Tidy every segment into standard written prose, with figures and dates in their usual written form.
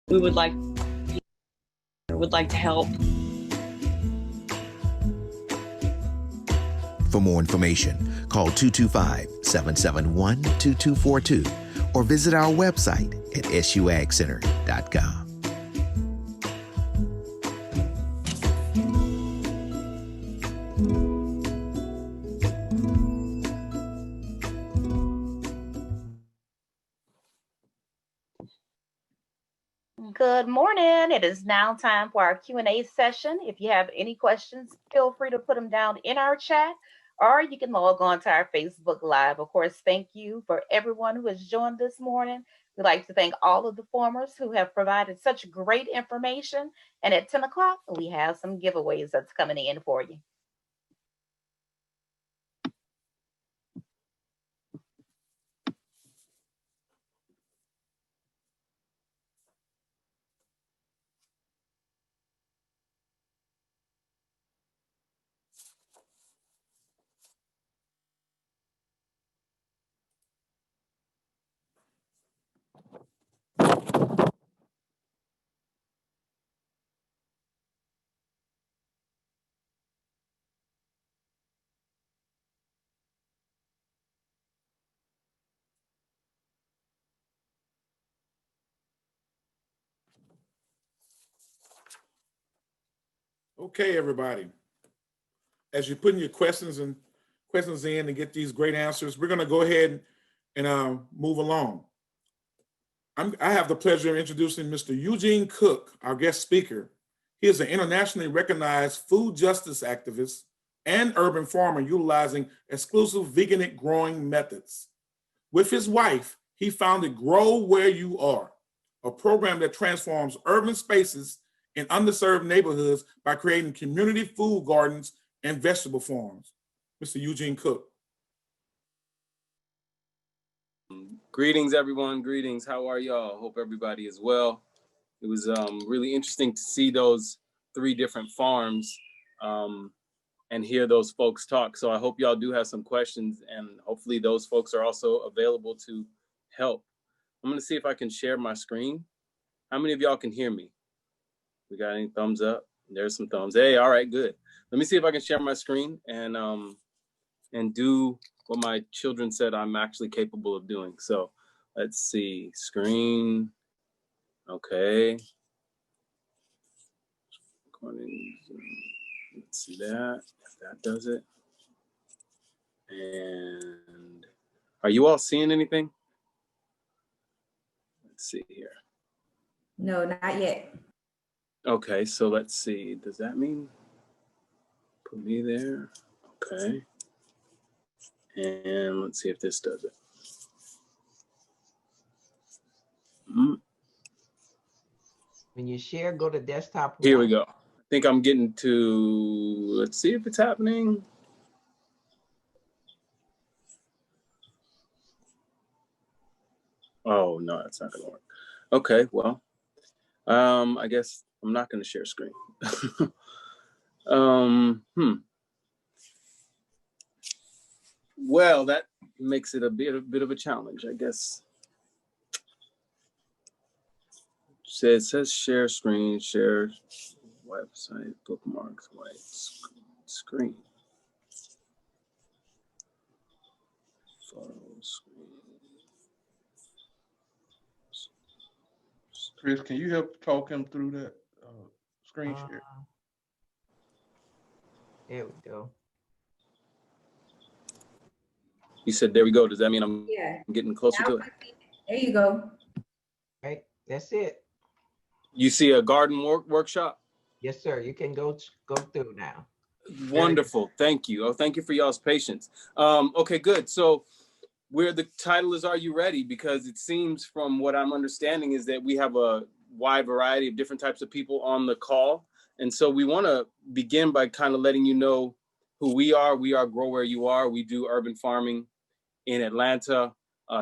we would like to help. For more information, call 225-771-2242 or visit our website at suagcenter.com. Good morning. It is now time for our Q&A session. If you have any questions, feel free to put them down in our chat, or you can log on to our Facebook Live. Of course, thank you for everyone who has joined this morning. We'd like to thank all of the farmers who have provided such great information. And at 10 o'clock, we have some giveaways that's coming in for you. Okay, everybody. As you're putting your questions in and get these great answers, we're going to go ahead and move along. I have the pleasure of introducing Mr. Eugene Cook, our guest speaker. He is an internationally recognized food justice activist and urban farmer utilizing exclusive veganic growing methods. With his wife, he founded Grow Where You Are, a program that transforms urban spaces in underserved neighborhoods by creating community food gardens and vegetable farms. Mr. Eugene Cook. Greetings, everyone. Greetings. How are y'all? Hope everybody is well. It was really interesting to see those 3 different farms and hear those folks talk. So I hope y'all do have some questions, and hopefully those folks are also available to help. I'm going to see if I can share my screen. How many of y'all can hear me? We got any thumbs up? There's some thumbs. Hey, all right, good. Let me see if I can share my screen and do what my children said I'm actually capable of doing. So let's see, screen. Okay. Let's see that, if that does it. And are you all seeing anything? Let's see here. No, not yet. Okay, so let's see. Does that mean put me there? Okay. And let's see if this does it. When you share, go to desktop. Here we go. I think I'm getting to, let's see if it's happening. Oh, no, that's not gonna work. Okay, well, I guess I'm not gonna share screen. Well, that makes it a bit of a challenge, I guess. It says share screen, share website, bookmarks, white screen. Photo screen. Chris, can you help talk him through that screen share? There we go. You said there we go. Does that mean I'm getting closer to it? There you go. Right, that's it. You see a garden workshop? Yes, sir. You can go through now. Wonderful. Thank you. Oh, thank you for y'all's patience. Okay, good. So where the title is, Are You Ready? Because it seems from what I'm understanding is that we have a wide variety of different types of people on the call. And so we want to begin by kind of letting you know who we are. We are Grow Where You Are. We do urban farming in Atlanta,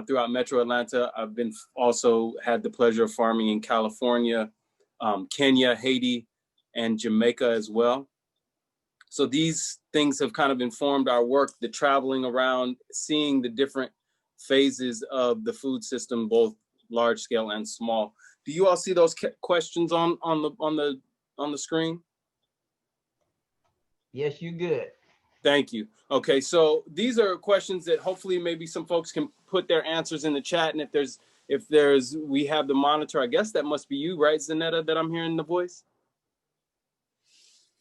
throughout Metro Atlanta. I've been also had the pleasure of farming in California, Kenya, Haiti, and Jamaica as well. So these things have kind of informed our work, the traveling around, seeing the different phases of the food system, both large scale and small. Do you all see those questions on the screen? Yes, you good. Thank you. Okay, so these are questions that hopefully maybe some folks can put their answers in the chat. And if there's we have the monitor, I guess that must be you, right, Zanetta, that I'm hearing the voice?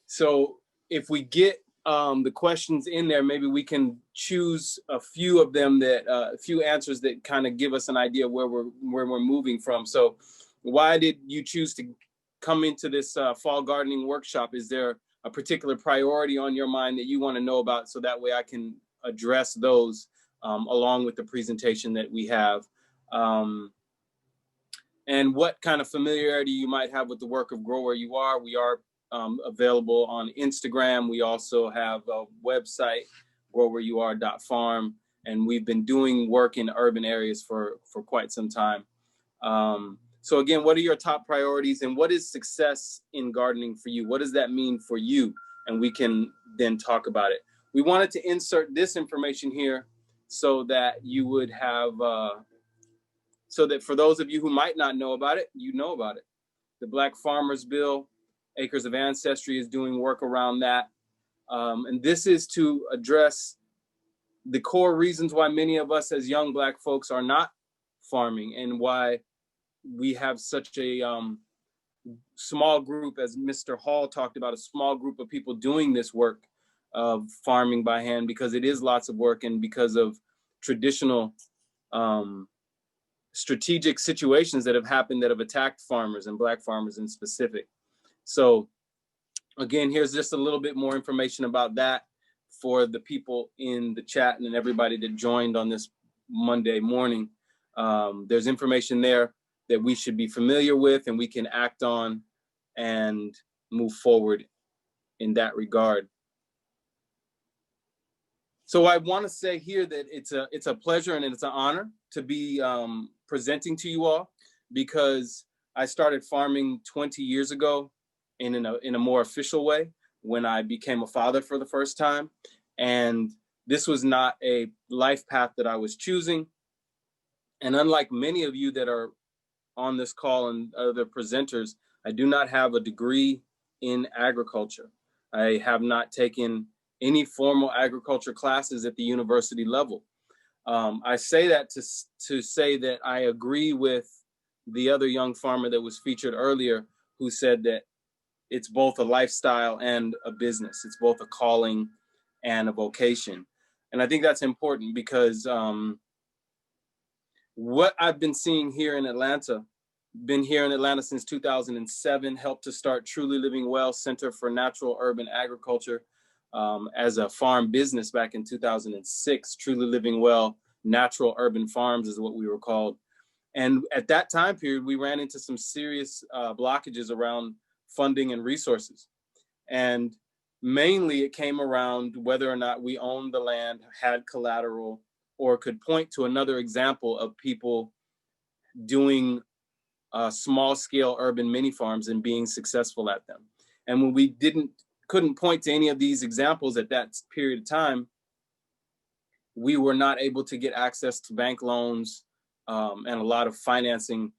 So if we get the questions in there, maybe we can choose a few of them that a few answers that kind of give us an idea where we're moving from. So why did you choose to come into this fall gardening workshop? Is there a particular priority on your mind that you want to know about, so that way I can address those along with the presentation that we have? And what kind of familiarity you might have with the work of Grow Where You Are. We are available on Instagram. We also have a website, growwhereyouare.farm, and we've been doing work in urban areas for quite some time. So again, what are your top priorities, and what is success in gardening for you? What does that mean for you? And we can then talk about it. We wanted to insert this information here so that you would have, so that for those of you who might not know about it, you know about it. The Black Farmers Bill, Acres of Ancestry is doing work around that. And this is to address the core reasons why many of us as young Black folks are not farming, and why we have such a small group, as Mr. Hall talked about, a small group of people doing this work of farming by hand, because it is lots of work, and because of traditional strategic situations that have happened that have attacked farmers and Black farmers in specific. So again, here's just a little bit more information about that for the people in the chat and everybody that joined on this Monday morning. There's information there that we should be familiar with and we can act on and move forward in that regard. So I want to say here that it's a pleasure and it's an honor to be presenting to you all, because I started farming 20 years ago in a more official way when I became a father for the first time. And this was not a life path that I was choosing. And unlike many of you that are on this call and other presenters, I do not have a degree in agriculture. I have not taken any formal agriculture classes at the university level. I say that to say that I agree with the other young farmer that was featured earlier, who said that it's both a lifestyle and a business. It's both a calling and a vocation. And I think that's important, because what I've been seeing here in Atlanta, been here in Atlanta since 2007, helped to start Truly Living Well Center for Natural Urban Agriculture as a farm business back in 2006. Truly Living Well Natural Urban Farms is what we were called. And at that time period, we ran into some serious blockages around funding and resources. And mainly it came around whether or not we owned the land, had collateral, or could point to another example of people doing small scale urban mini farms and being successful at them. And when we couldn't point to any of these examples at that period of time, we were not able to get access to bank loans, and a lot of financing,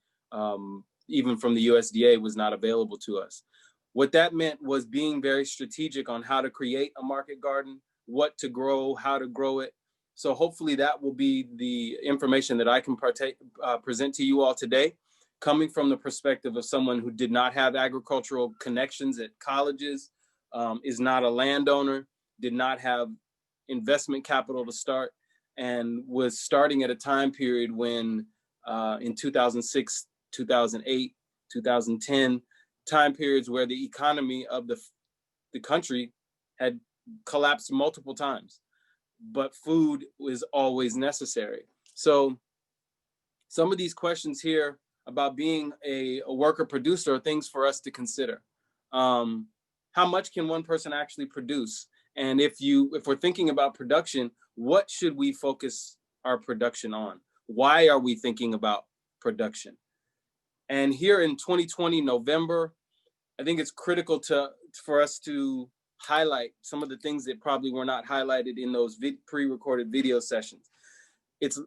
even from the USDA, was not available to us. What that meant was being very strategic on how to create a market garden, what to grow, how to grow it. So hopefully that will be the information that I can present to you all today, coming from the perspective of someone who did not have agricultural connections at colleges, is not a landowner, did not have investment capital to start, and was starting at a time period when in 2006, 2008, 2010, time periods where the economy of the country had collapsed multiple times, but food was always necessary. So some of these questions here about being a worker producer are things for us to consider. How much can one person actually produce? And if we're thinking about production, what should we focus our production on? Why are we thinking about production? And here in 2020, November, I think it's critical for us to highlight some of the things that probably were not highlighted in those pre-recorded video sessions.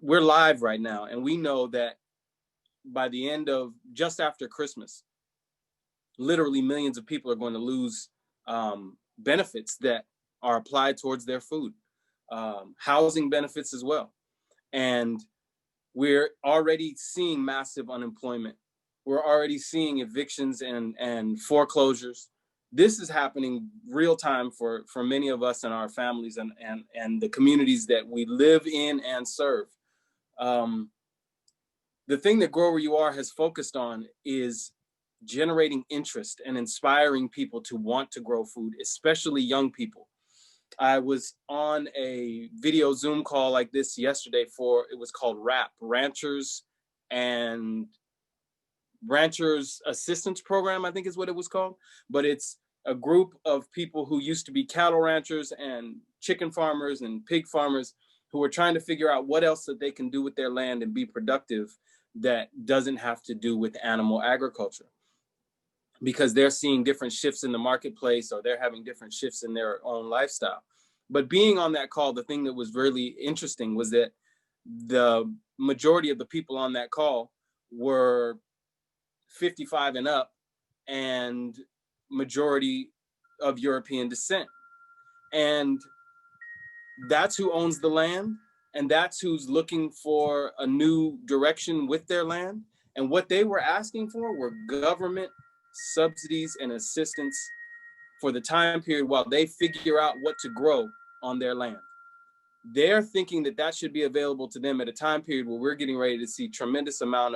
We're live right now, and we know that by the end of just after Christmas, literally millions of people are going to lose benefits that are applied towards their food, housing benefits as well. And we're already seeing massive unemployment. We're already seeing evictions and foreclosures. This is happening real time for many of us and our families and the communities that we live in and serve. The thing that Grow Where You Are has focused on is generating interest and inspiring people to want to grow food, especially young people. I was on a video Zoom call like this yesterday it was called RAP, Ranchers Assistance Program, I think is what it was called. But it's a group of people who used to be cattle ranchers and chicken farmers and pig farmers who are trying to figure out what else that they can do with their land and be productive that doesn't have to do with animal agriculture, because they're seeing different shifts in the marketplace or they're having different shifts in their own lifestyle. But being on that call, the thing that was really interesting was that the majority of the people on that call were 55 and up, and majority of European descent. And that's who owns the land, and that's who's looking for a new direction with their land. And what they were asking for were government subsidies and assistance for the time period while they figure out what to grow on their land. They're thinking that that should be available to them at a time period where we're getting ready to see tremendous amount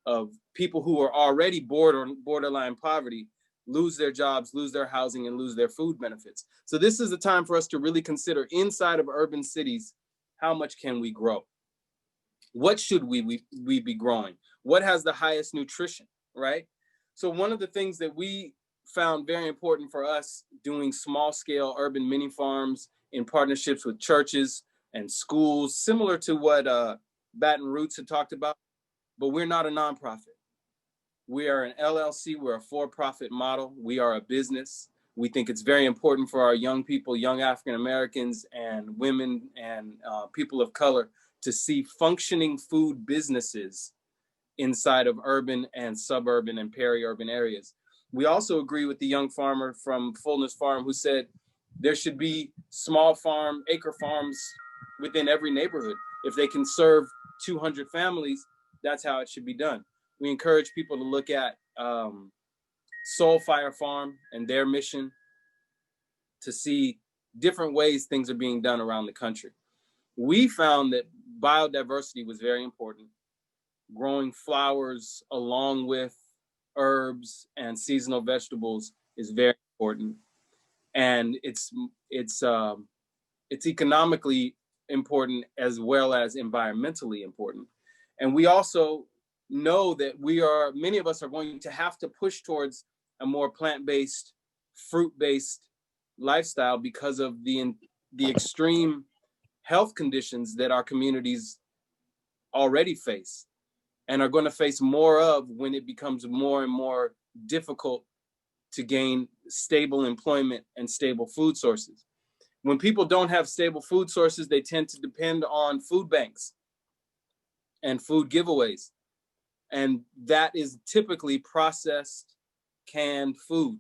of people who are already borderline poverty lose their jobs, lose their housing, and lose their food benefits. So this is the time for us to really consider inside of urban cities, how much can we grow? What should we be growing? What has the highest nutrition, right? So one of the things that we found very important for us doing small scale urban mini farms in partnerships with churches and schools, similar to what Baton Roots had talked about, but we're not a nonprofit. We are an LLC, we're a for-profit model. We are a business. We think it's very important for our young people, young African Americans and women and people of color to see functioning food businesses inside of urban and suburban and peri-urban areas. We also agree with the young farmer from Fullness Farm who said there should be small farm, acre farms within every neighborhood. If they can serve 200 families, that's how it should be done. We encourage people to look at Soul Fire Farm and their mission to see different ways things are being done around the country. We found that biodiversity was very important. Growing flowers along with herbs and seasonal vegetables is very important. And it's economically important as well as environmentally important. And we also know that many of us are going to have to push towards a more plant-based, fruit-based lifestyle because of the extreme health conditions that our communities already face and are going to face more of when it becomes more and more difficult to gain stable employment and stable food sources. When people don't have stable food sources, they tend to depend on food banks and food giveaways. And that is typically processed, canned food,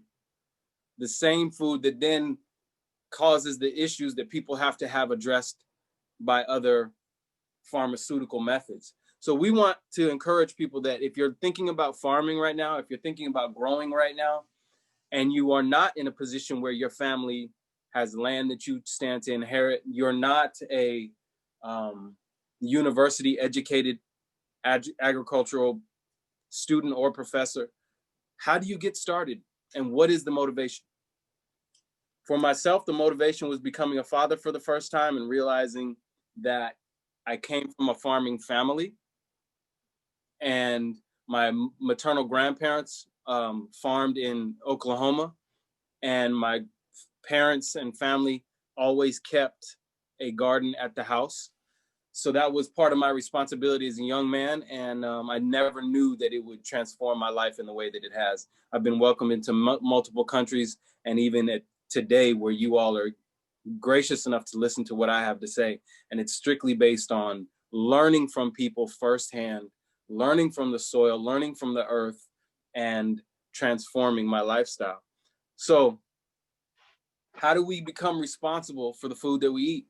the same food that then causes the issues that people have to have addressed by other pharmaceutical methods. So we want to encourage people that if you're thinking about farming right now, if you're thinking about growing right now, and you are not in a position where your family has land that you stand to inherit, you're not a university educated agricultural student or professor, how do you get started? And what is the motivation? For myself, the motivation was becoming a father for the first time and realizing that I came from a farming family and my maternal grandparents farmed in Oklahoma, and my parents and family always kept a garden at the house. So that was part of my responsibility as a young man, and I never knew that it would transform my life in the way that it has. I've been welcomed into multiple countries, and even at today where you all are gracious enough to listen to what I have to say. And it's strictly based on learning from people firsthand, learning from the soil, learning from the earth, and transforming my lifestyle. So how do we become responsible for the food that we eat?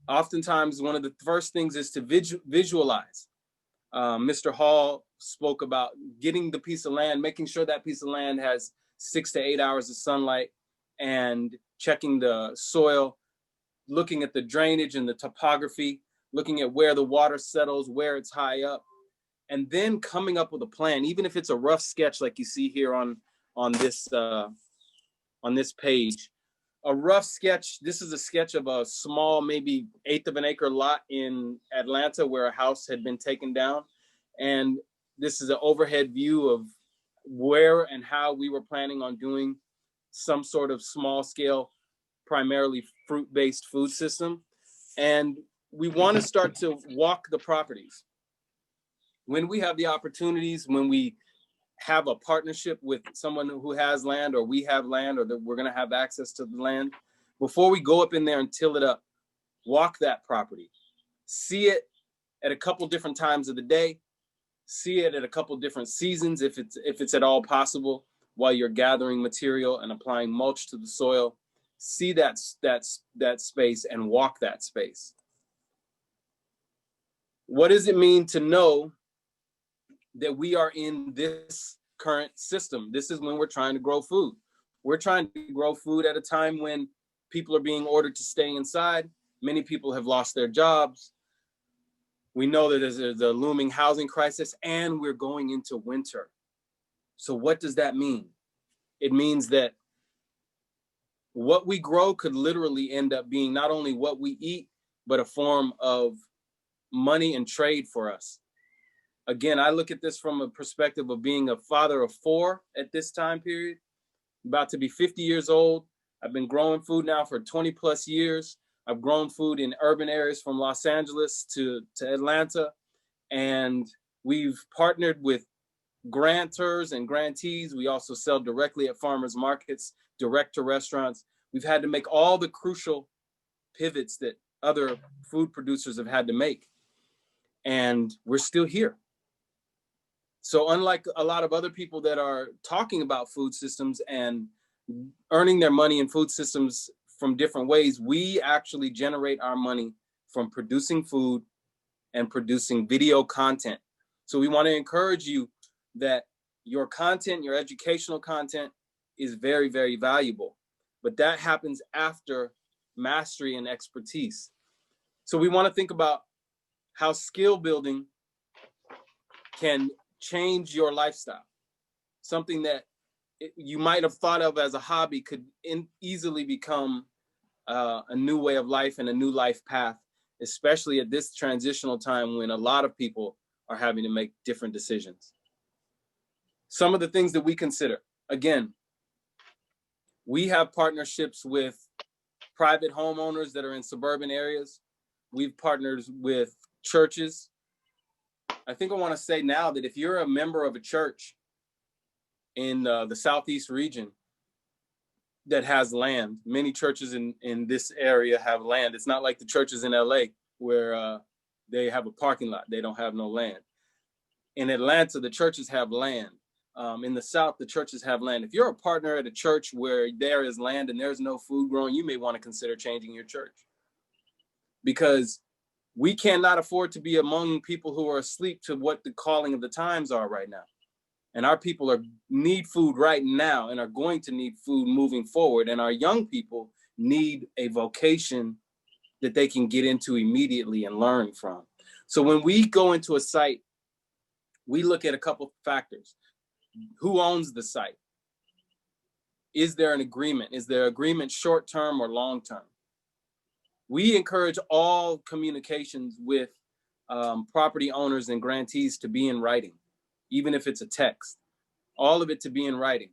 Oftentimes, one of the first things is to visualize. Mr. Hall spoke about getting the piece of land, making sure that piece of land has 6 to 8 hours of sunlight, and checking the soil, looking at the drainage and the topography, looking at where the water settles, where it's high up, and then coming up with a plan, even if it's a rough sketch like you see here on this page. A rough sketch, this is a sketch of a small, maybe 1/8 of an acre lot in Atlanta where a house had been taken down. And this is an overhead view of where and how we were planning on doing some sort of small scale, primarily fruit-based food system. And we want to start to walk the properties. When we have the opportunities, when we have a partnership with someone who has land, or we have land, or that we're going to have access to the land, before we go up in there and till it up, walk that property, see it at a couple different times of the day, see it at a couple different seasons, if it's at all possible, while you're gathering material and applying mulch to the soil. See that space and walk that space. What does it mean to know that we are in this current system? This is when we're trying to grow food. We're trying to grow food at a time when people are being ordered to stay inside. Many people have lost their jobs. We know that there's a looming housing crisis, and we're going into winter. So what does that mean? It means that what we grow could literally end up being not only what we eat, but a form of money and trade for us. Again, I look at this from a perspective of being a father of 4 at this time period, about to be 50 years old. I've been growing food now for 20 plus years. I've grown food in urban areas from Los Angeles to Atlanta. And we've partnered with grantors and grantees. We also sell directly at farmers markets, direct to restaurants. We've had to make all the crucial pivots that other food producers have had to make. And we're still here. So unlike a lot of other people that are talking about food systems and earning their money in food systems from different ways, we actually generate our money from producing food and producing video content. So we want to encourage you that your content, your educational content, is very, very valuable. But that happens after mastery and expertise. So we want to think about how skill building can change your lifestyle. Something that you might have thought of as a hobby could easily become a new way of life and a new life path, especially at this transitional time when a lot of people are having to make different decisions. Some of the things that we consider, again, we have partnerships with private homeowners that are in suburban areas. We've partnered with churches. I think I want to say now that if you're a member of a church in the Southeast region that has land, many churches in this area have land. It's not like the churches in LA where they have a parking lot. They don't have no land. In Atlanta, the churches have land. In the South, the churches have land. If you're a partner at a church where there is land and there's no food growing, you may want to consider changing your church, because we cannot afford to be among people who are asleep to what the calling of the times are right now. And our people need food right now and are going to need food moving forward. And our young people need a vocation that they can get into immediately and learn from. So when we go into a site, we look at a couple factors. Who owns the site? Is there an agreement? Is there agreement short-term or long-term? We encourage all communications with property owners and grantees to be in writing, even if it's a text, all of it to be in writing.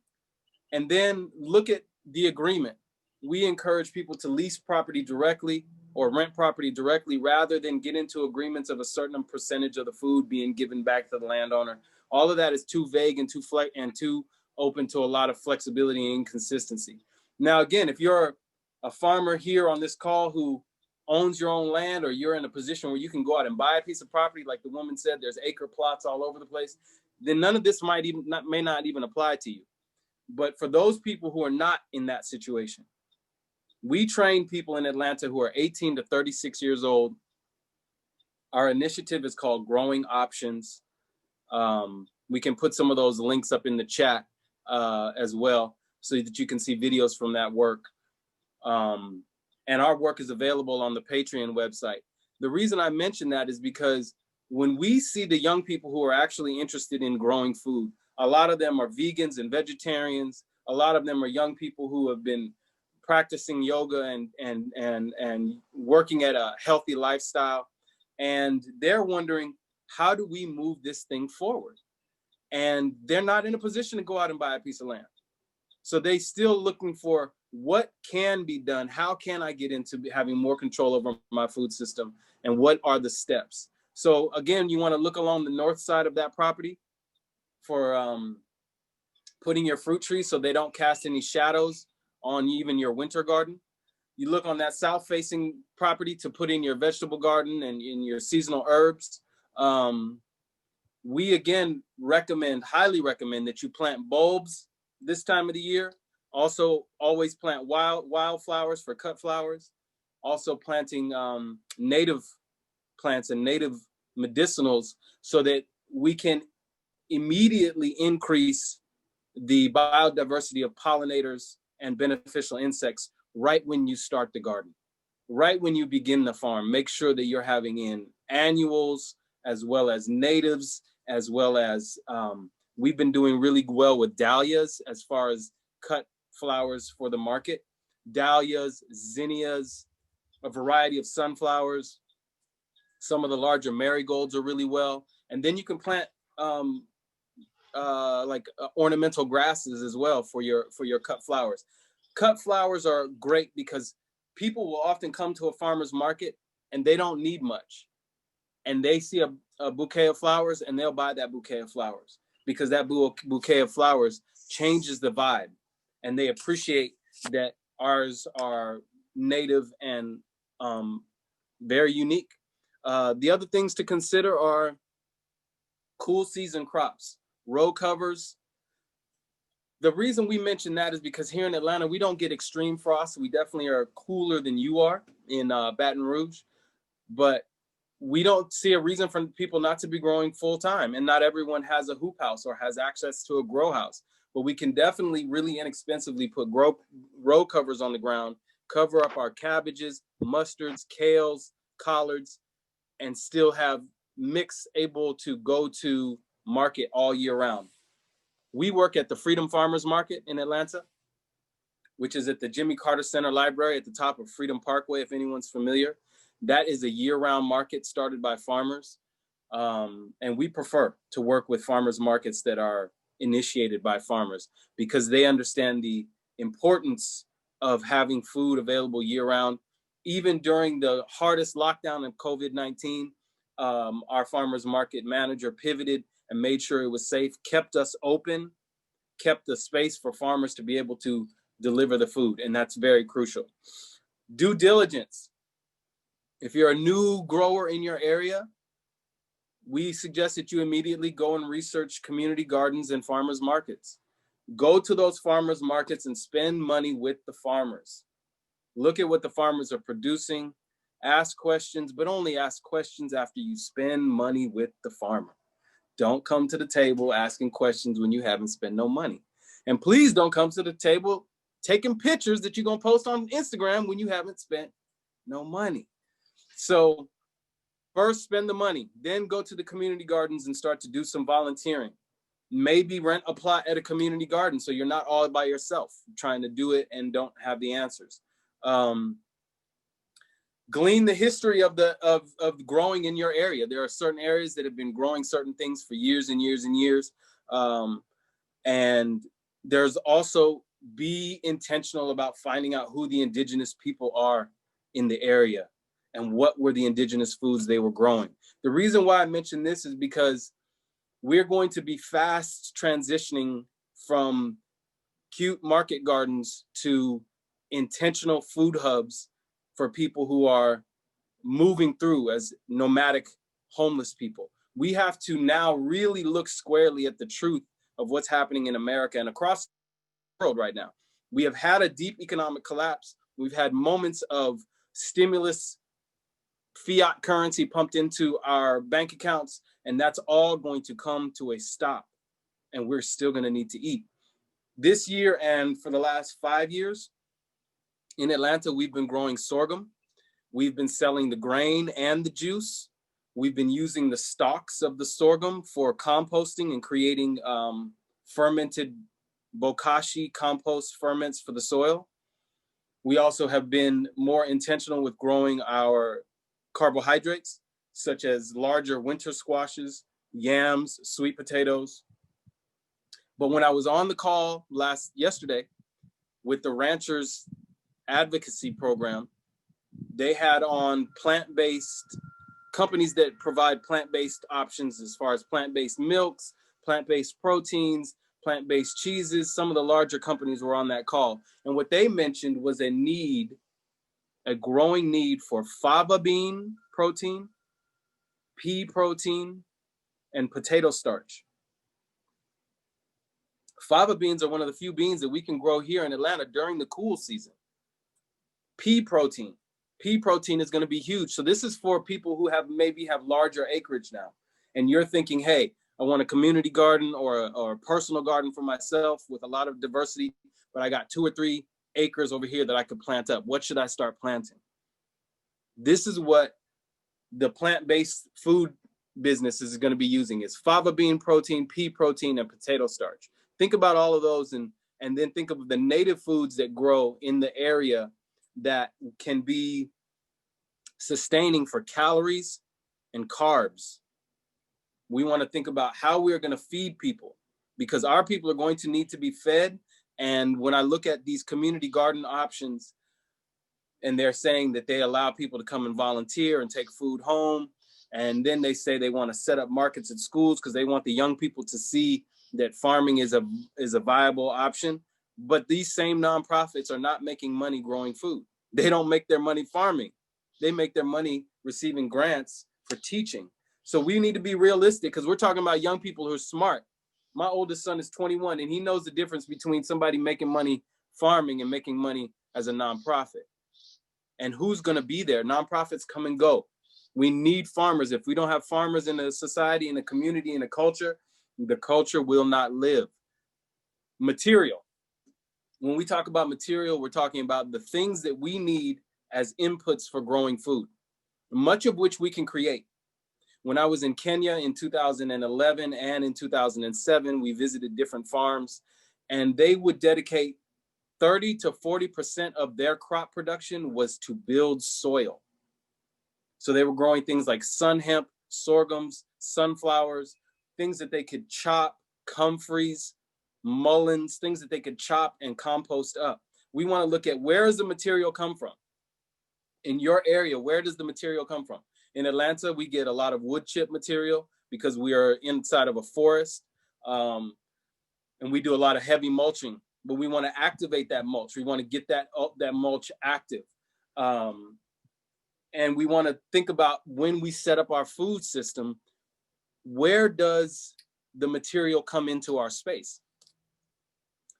And then look at the agreement. We encourage people to lease property directly or rent property directly rather than get into agreements of a certain percentage of the food being given back to the landowner. All of that is too vague and too open to a lot of flexibility and inconsistency. Now, again, if you're a farmer here on this call who owns your own land, or you're in a position where you can go out and buy a piece of property, like the woman said, there's acre plots all over the place, then none of this may not even apply to you. But for those people who are not in that situation, we train people in Atlanta who are 18 to 36 years old. Our initiative is called Growing Options. We can put some of those links up in the chat as well, so that you can see videos from that work. And our work is available on the Patreon website. The reason I mention that is because when we see the young people who are actually interested in growing food, a lot of them are vegans and vegetarians. A lot of them are young people who have been practicing yoga and working at a healthy lifestyle. And they're wondering, how do we move this thing forward? And they're not in a position to go out and buy a piece of land. So they still looking for what can be done. How can I get into having more control over my food system? And what are the steps? So again, you want to look along the north side of that property for putting your fruit trees so they don't cast any shadows on even your winter garden. You look on that south facing property to put in your vegetable garden and in your seasonal herbs. We again highly recommend that you plant bulbs this time of the year. Also always plant wildflowers for cut flowers. Also planting native plants and native medicinals so that we can immediately increase the biodiversity of pollinators and beneficial insects right when you start the garden, right when you begin the farm. Make sure that you're having in annuals as well as natives, as well as we've been doing really well with dahlias as far as cut flowers for the market. Dahlias, zinnias, a variety of sunflowers. Some of the larger marigolds are really well. And then you can plant ornamental grasses as well for your cut flowers. Cut flowers are great because people will often come to a farmer's market and they don't need much. And they see a bouquet of flowers and they'll buy that bouquet of flowers because that bouquet of flowers changes the vibe. And they appreciate that ours are native and very unique. The other things to consider are cool season crops, row covers. The reason we mention that is because here in Atlanta, we don't get extreme frost. We definitely are cooler than you are in Baton Rouge, but we don't see a reason for people not to be growing full time. And not everyone has a hoop house or has access to a grow house, but we can definitely really inexpensively put row covers on the ground, cover up our cabbages, mustards, kales, collards, and still have mix able to go to market all year round. We work at the Freedom Farmers Market in Atlanta, which is at the Jimmy Carter Center Library at the top of Freedom Parkway, if anyone's familiar. That is a year-round market started by farmers. And we prefer to work with farmers markets that are initiated by farmers because they understand the importance of having food available year-round. Even during the hardest lockdown of COVID-19, our farmers market manager pivoted and made sure it was safe, kept us open, kept the space for farmers to be able to deliver the food. And that's very crucial. Due diligence. If you're a new grower in your area, we suggest that you immediately go and research community gardens and farmers markets. Go to those farmers markets and spend money with the farmers. Look at what the farmers are producing, ask questions, but only ask questions after you spend money with the farmer. Don't come to the table asking questions when you haven't spent no money. And please don't come to the table taking pictures that you're gonna post on Instagram when you haven't spent no money. So first spend the money, then go to the community gardens and start to do some volunteering. Maybe rent a plot at a community garden so you're not all by yourself trying to do it and don't have the answers. Glean the history of growing in your area. There are certain areas that have been growing certain things for years and years and years. And there's also be intentional about finding out who the indigenous people are in the area and what were the indigenous foods they were growing. The reason why I mention this is because we're going to be fast transitioning from cute market gardens to intentional food hubs for people who are moving through as nomadic homeless people. We have to now really look squarely at the truth of what's happening in America and across the world right now. We have had a deep economic collapse. We've had moments of stimulus, fiat currency pumped into our bank accounts, and that's all going to come to a stop, and we're still going to need to eat. This year and for the last 5 years in Atlanta, we've been growing sorghum. We've been selling the grain and the juice. We've been using the stalks of the sorghum for composting and creating fermented bokashi compost ferments for the soil. We also have been more intentional with growing our carbohydrates, such as larger winter squashes, yams, sweet potatoes. But when I was on the call yesterday with the Ranchers Advocacy Program, they had on plant-based companies that provide plant-based options as far as plant-based milks, plant-based proteins, plant-based cheeses. Some of the larger companies were on that call. And what they mentioned was a growing need for fava bean protein, pea protein, and potato starch. Fava beans are one of the few beans that we can grow here in Atlanta during the cool season. Pea protein is going to be huge. So this is for people who maybe have larger acreage now. And you're thinking, hey, I want a community garden or a personal garden for myself with a lot of diversity, but I got 2 or 3 acres over here that I could plant up. What should I start planting? This is what the plant-based food business is going to be using, is fava bean protein, pea protein, and potato starch. Think about all of those and then think of the native foods that grow in the area that can be sustaining for calories and carbs. We want to think about how we're going to feed people, because our people are going to need to be fed. And when I look at these community garden options, and they're saying that they allow people to come and volunteer and take food home, and then they say they want to set up markets at schools because they want the young people to see that farming is a viable option. But these same nonprofits are not making money growing food. They don't make their money farming. They make their money receiving grants for teaching. So we need to be realistic, because we're talking about young people who are smart. My oldest son is 21, and he knows the difference between somebody making money farming and making money as a nonprofit. And who's going to be there? Nonprofits come and go. We need farmers. If we don't have farmers in a society, in a community, in a culture, the culture will not live. Material. When we talk about material, we're talking about the things that we need as inputs for growing food, much of which we can create. When I was in Kenya in 2011 and in 2007, we visited different farms, and they would dedicate 30 to 40% of their crop production was to build soil. So they were growing things like sun hemp, sorghums, sunflowers, things that they could chop, comfreys, mullins, things that they could chop and compost up. We want to look at, where does the material come from? In your area, where does the material come from? In Atlanta, we get a lot of wood chip material because we are inside of a forest, and we do a lot of heavy mulching, but we want to activate that mulch. We want to get that mulch active. And we want to think about, when we set up our food system, where does the material come into our space?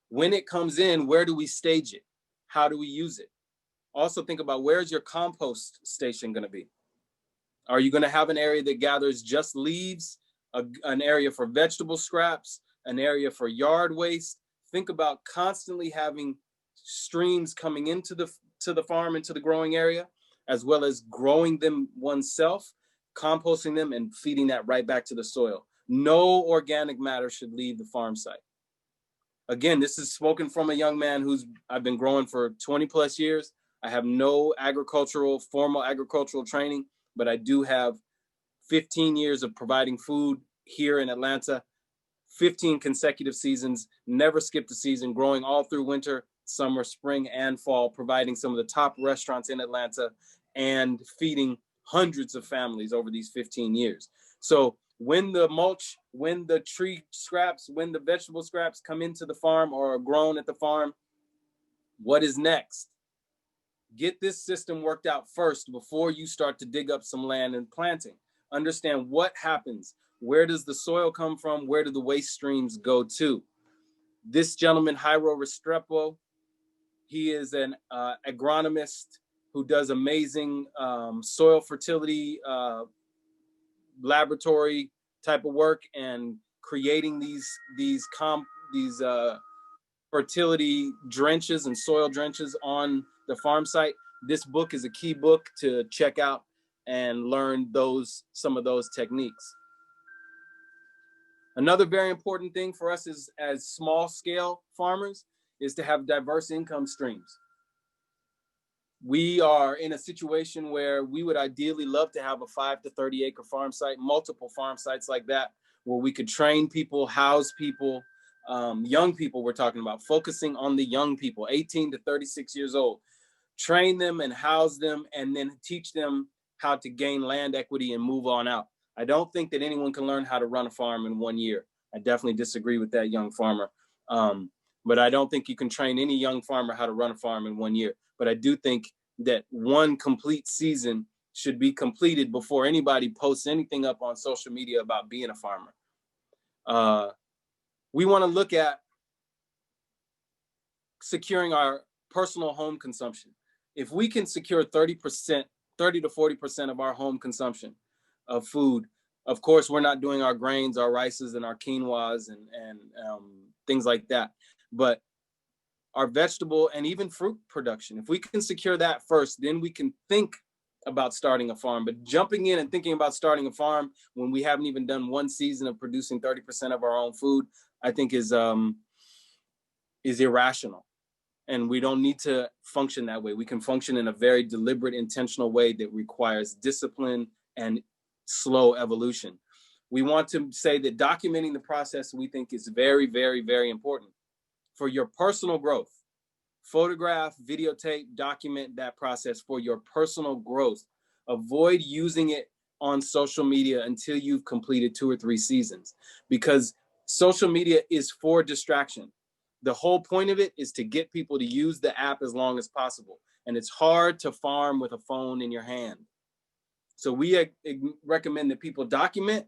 When it comes in, where do we stage it? How do we use it? Also think about, where's your compost station going to be? Are you going to have an area that gathers just leaves, an area for vegetable scraps, an area for yard waste? Think about constantly having streams coming into the farm, into the growing area, as well as growing them oneself, composting them, and feeding that right back to the soil. No organic matter should leave the farm site. Again, this is spoken from a young man I've been growing for 20 plus years. I have no formal agricultural training, but I do have 15 years of providing food here in Atlanta, 15 consecutive seasons, never skipped a season, growing all through winter, summer, spring, and fall, providing some of the top restaurants in Atlanta and feeding hundreds of families over these 15 years. So when the mulch, when the tree scraps, when the vegetable scraps come into the farm or are grown at the farm, what is next? Get this system worked out first before you start to dig up some land and planting. Understand what happens. Where does the soil come from? Where do the waste streams go to? This gentleman, Jairo Restrepo, he is an agronomist who does amazing soil fertility laboratory type of work and creating these fertility drenches and soil drenches on the farm site. This book is a key book to check out and learn some of those techniques. Another very important thing for us as small scale farmers is to have diverse income streams. We are in a situation where we would ideally love to have a 5 to 30 acre farm site, multiple farm sites like that, where we could train people, house people, young people we're talking about, focusing on the young people, 18 to 36 years old. Train them and house them and then teach them how to gain land equity and move on out. I don't think that anyone can learn how to run a farm in 1 year. I definitely disagree with that young farmer. But I don't think you can train any young farmer how to run a farm in 1 year. But I do think that one complete season should be completed before anybody posts anything up on social media about being a farmer. We want to look at securing our personal home consumption. If we can secure 30 to 40% of our home consumption of food, of course, we're not doing our grains, our rices, and our quinoas and things like that. But our vegetable and even fruit production, if we can secure that first, then we can think about starting a farm. But jumping in and thinking about starting a farm when we haven't even done one season of producing 30% of our own food, I think is irrational. And we don't need to function that way. We can function in a very deliberate, intentional way that requires discipline and slow evolution. We want to say that documenting the process we think is very, very, very important for your personal growth. Photograph, videotape, document that process for your personal growth. Avoid using it on social media until you've completed 2 or 3 seasons, because social media is for distraction. The whole point of it is to get people to use the app as long as possible. And it's hard to farm with a phone in your hand. So we recommend that people document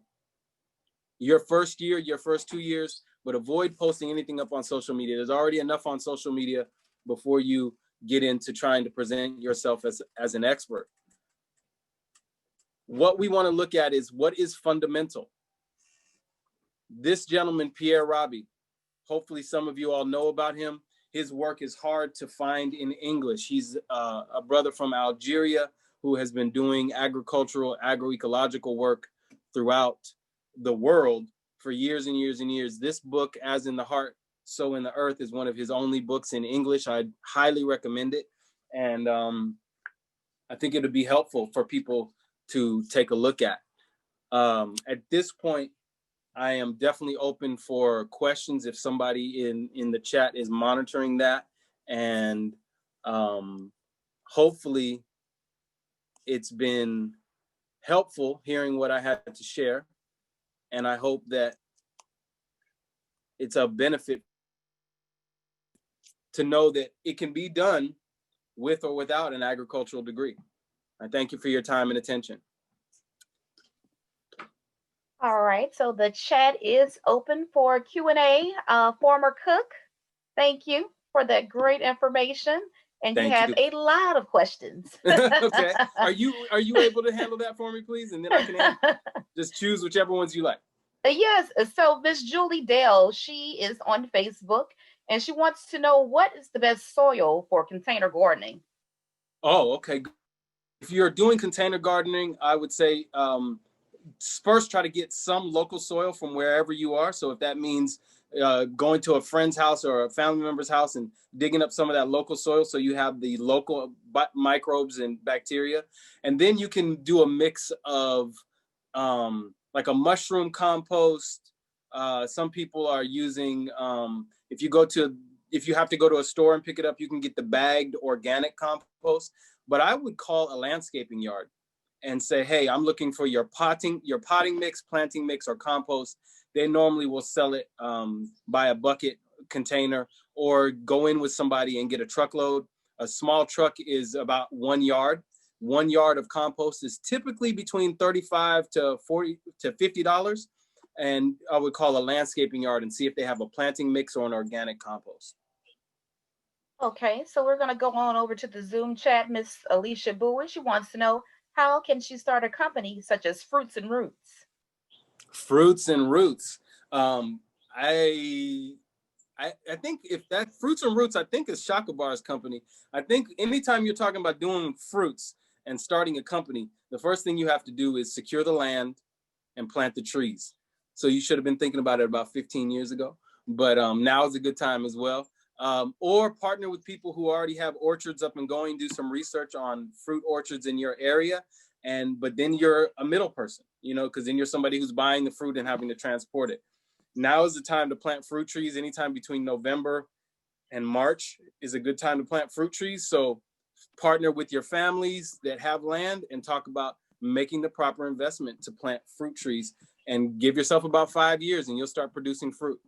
your first year, your first 2 years, but avoid posting anything up on social media. There's already enough on social media before you get into trying to present yourself as an expert. What we want to look at is what is fundamental. This gentleman, Pierre Rabhi, hopefully some of you all know about him. His work is hard to find in English. He's a brother from Algeria who has been doing agricultural, agroecological work throughout the world for years and years and years. This book, As in the Heart, So in the Earth, is one of his only books in English. I'd highly recommend it. And I think it would be helpful for people to take a look at. At this point, I am definitely open for questions if somebody in the chat is monitoring that. And hopefully it's been helpful hearing what I had to share. And I hope that it's a benefit to know that it can be done with or without an agricultural degree. I thank you for your time and attention. All right, so the chat is open for Q&A. Former cook, thank you for that great information. And you have a lot of questions. Okay, are you able to handle that for me, please? And then I can just choose whichever ones you like. Yes, so Miss Julie Dale, she is on Facebook and she wants to know what is the best soil for container gardening? Oh, okay. If you're doing container gardening, I would say first try to get some local soil from wherever you are. So if that means going to a friend's house or a family member's house and digging up some of that local soil so you have the local microbes and bacteria. And then you can do a mix of like a mushroom compost. Some people are using, if you have to go to a store and pick it up, you can get the bagged organic compost. But I would call a landscaping yard and say, hey, I'm looking for your potting mix, planting mix, or compost. They normally will sell it by a bucket container, or go in with somebody and get a truckload. A small truck is about 1 yard. 1 yard of compost is typically between $35 to $40 to $50. And I would call a landscaping yard and see if they have a planting mix or an organic compost. Okay, so we're going to go on over to the Zoom chat. Miss Alicia Bowie, she wants to know, how can she start a company such as Fruits and Roots? Fruits and Roots. I think if that Fruits and Roots, I think is Shaka Bar's company. I think anytime you're talking about doing fruits and starting a company, the first thing you have to do is secure the land and plant the trees. So you should have been thinking about it about 15 years ago, but now is a good time as well. Or partner with people who already have orchards up and going, do some research on fruit orchards in your area. But then you're a middle person, because then you're somebody who's buying the fruit and having to transport it. Now is the time to plant fruit trees. Anytime between November and March is a good time to plant fruit trees. So partner with your families that have land and talk about making the proper investment to plant fruit trees, and give yourself about 5 years and you'll start producing fruit.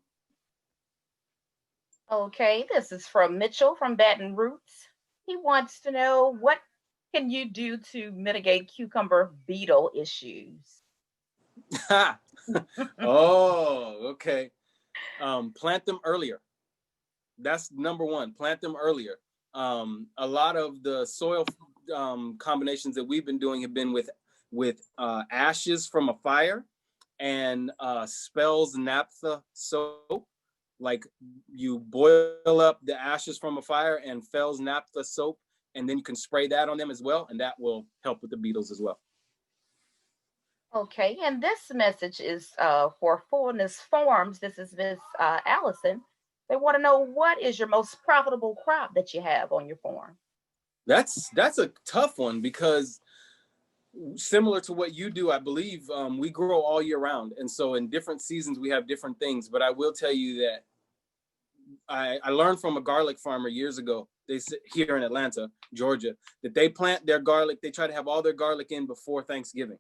Okay, this is from Mitchell from Baton Roots. He wants to know, what can you do to mitigate cucumber beetle issues? Oh, okay. Plant them earlier. That's number one. Plant them earlier. A lot of the soil combinations that we've been doing have been with ashes from a fire and Spell's naphtha soap. Like you boil up the ashes from a fire and Fell's naphtha soap, and then you can spray that on them as well, and that will help with the beetles as well. Okay, and this message is for Fullness Farms. This is Miss Allison. They want to know, what is your most profitable crop that you have on your farm? That's a tough one, because similar to what you do, I believe we grow all year round. And so in different seasons, we have different things. But I will tell you that I learned from a garlic farmer years ago, they here in Atlanta, Georgia, that they plant their garlic. They try to have all their garlic in before Thanksgiving.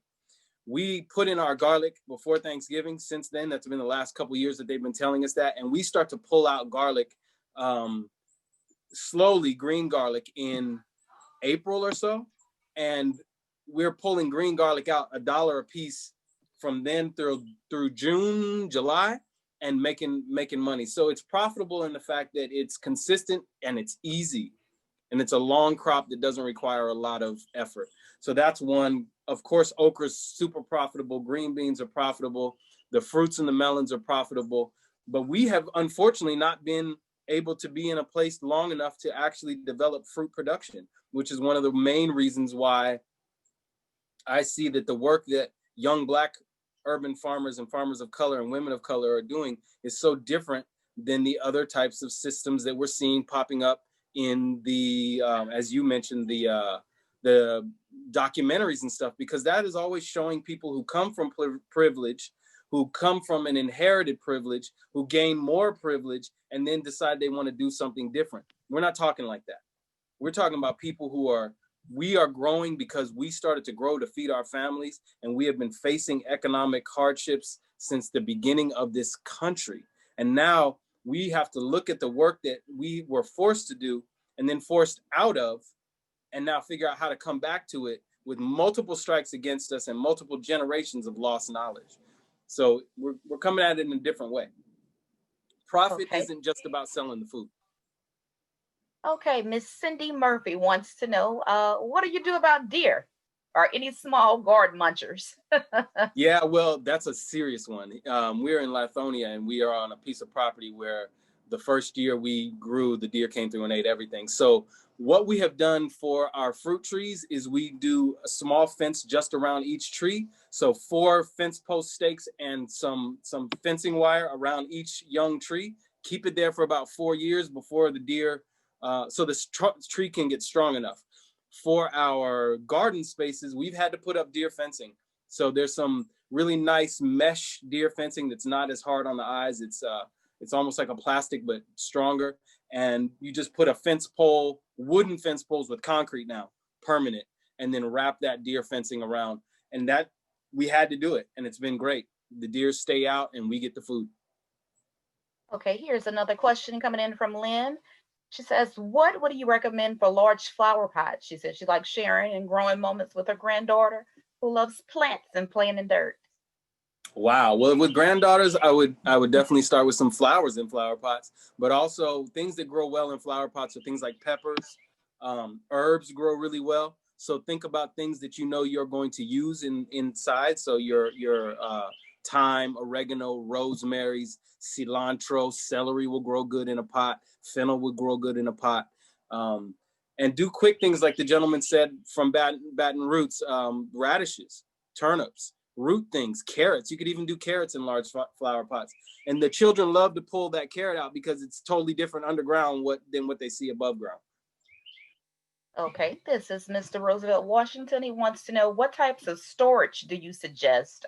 We put in our garlic before Thanksgiving. Since then, that's been the last couple of years that they've been telling us that. And we start to pull out garlic slowly, green garlic, in April or so. And we're pulling green garlic out $1 a piece from then through June, July, and making money. So it's profitable in the fact that it's consistent and it's easy. And it's a long crop that doesn't require a lot of effort. So that's one. Of course, okra's super profitable. Green beans are profitable. The fruits and the melons are profitable. But we have unfortunately not been able to be in a place long enough to actually develop fruit production, which is one of the main reasons why I see that the work that young Black urban farmers and farmers of color and women of color are doing is so different than the other types of systems that we're seeing popping up in the, as you mentioned, the documentaries and stuff, because that is always showing people who come from privilege, who come from an inherited privilege, who gain more privilege, and then decide they want to do something different. We're not talking like that. We're talking about people we are growing because we started to grow to feed our families, and we have been facing economic hardships since the beginning of this country. And now we have to look at the work that we were forced to do and then forced out of, and now figure out how to come back to it with multiple strikes against us and multiple generations of lost knowledge. So we're coming at it in a different way. Profit isn't just about selling the food. Okay, Miss Cindy Murphy wants to know, what do you do about deer or any small garden munchers? Yeah, well, that's a serious one. We're in Lithonia, and we are on a piece of property where the first year we grew, the deer came through and ate everything. So what we have done for our fruit trees is we do a small fence just around each tree. So 4 fence post stakes and some fencing wire around each young tree. Keep it there for about 4 years before the deer, so the tree can get strong enough. For our garden spaces, we've had to put up deer fencing. So there's some really nice mesh deer fencing that's not as hard on the eyes. It's almost like a plastic, but stronger. And you just put a fence pole, wooden fence poles with concrete now, permanent, and then wrap that deer fencing around. And that, we had to do it, and it's been great. The deer stay out and we get the food. Okay, here's another question coming in from Lynn. She says, what would you recommend for large flower pots? She said she likes sharing and growing moments with her granddaughter who loves plants and playing in dirt. Wow. Well, with granddaughters, I would definitely start with some flowers in flower pots, but also things that grow well in flower pots are things like peppers. Herbs grow really well. So think about things that you know you're going to use inside. So your thyme, oregano, rosemary's, cilantro, celery will grow good in a pot. Fennel will grow good in a pot. And do quick things like the gentleman said from Baton Roots, radishes, turnips, root things, carrots. You could even do carrots in large flower pots. And the children love to pull that carrot out because it's totally different underground than what they see above ground. Okay, this is Mr. Roosevelt Washington. He wants to know what types of storage do you suggest?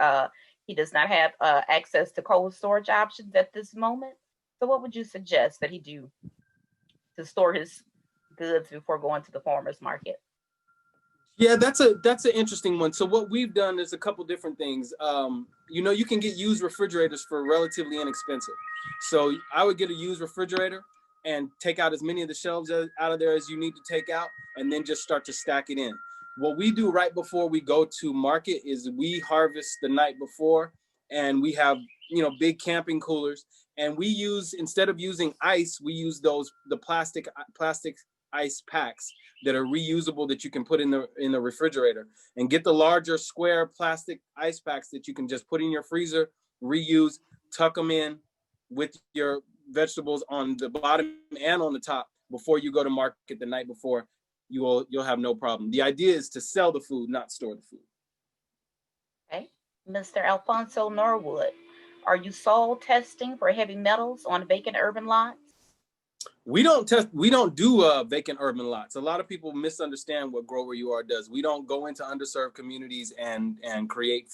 He does not have access to cold storage options at this moment. So what would you suggest that he do to store his goods before going to the farmer's market? Yeah, that's an interesting one. So what we've done is a couple different things. You know, you can get used refrigerators for relatively inexpensive. So I would get a used refrigerator and take out as many of the shelves out of there as you need to take out, and then just start to stack it in. What we do right before we go to market is we harvest the night before, and we have, you know, big camping coolers, and we use, instead of using ice, we use the plastic ice packs that are reusable that you can put in the refrigerator, and get the larger square plastic ice packs that you can just put in your freezer, reuse, tuck them in with your vegetables on the bottom and on the top before you go to market the night before. You'll have no problem. The idea is to sell the food, not store the food. Okay, Mr. Alfonso Norwood, are you soil testing for heavy metals on vacant urban lots? We don't do vacant urban lots. A lot of people misunderstand what Grow Where You Are does. We don't go into underserved communities and create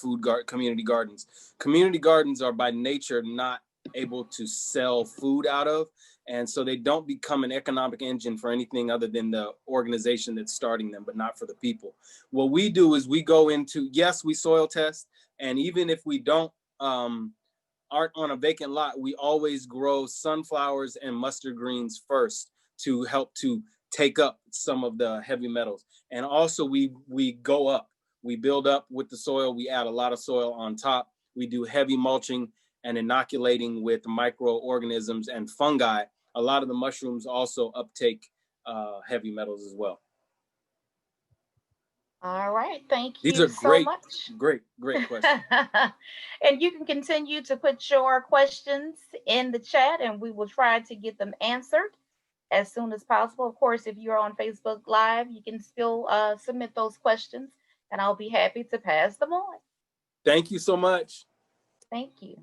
community gardens. Community gardens are by nature not able to sell food out of, and so they don't become an economic engine for anything other than the organization that's starting them, but not for the people. What we do is we go into, yes, we soil test, and even if we don't aren't on a vacant lot, we always grow sunflowers and mustard greens first to help to take up some of the heavy metals. And also we go up, we build up with the soil, we add a lot of soil on top, we do heavy mulching and inoculating with microorganisms and fungi. A lot of the mushrooms also uptake heavy metals as well. All right, thank These you are so much. Great questions. And you can continue to put your questions in the chat and we will try to get them answered as soon as possible. Of course, if you're on Facebook Live, you can still submit those questions and I'll be happy to pass them on. Thank you so much. Thank you.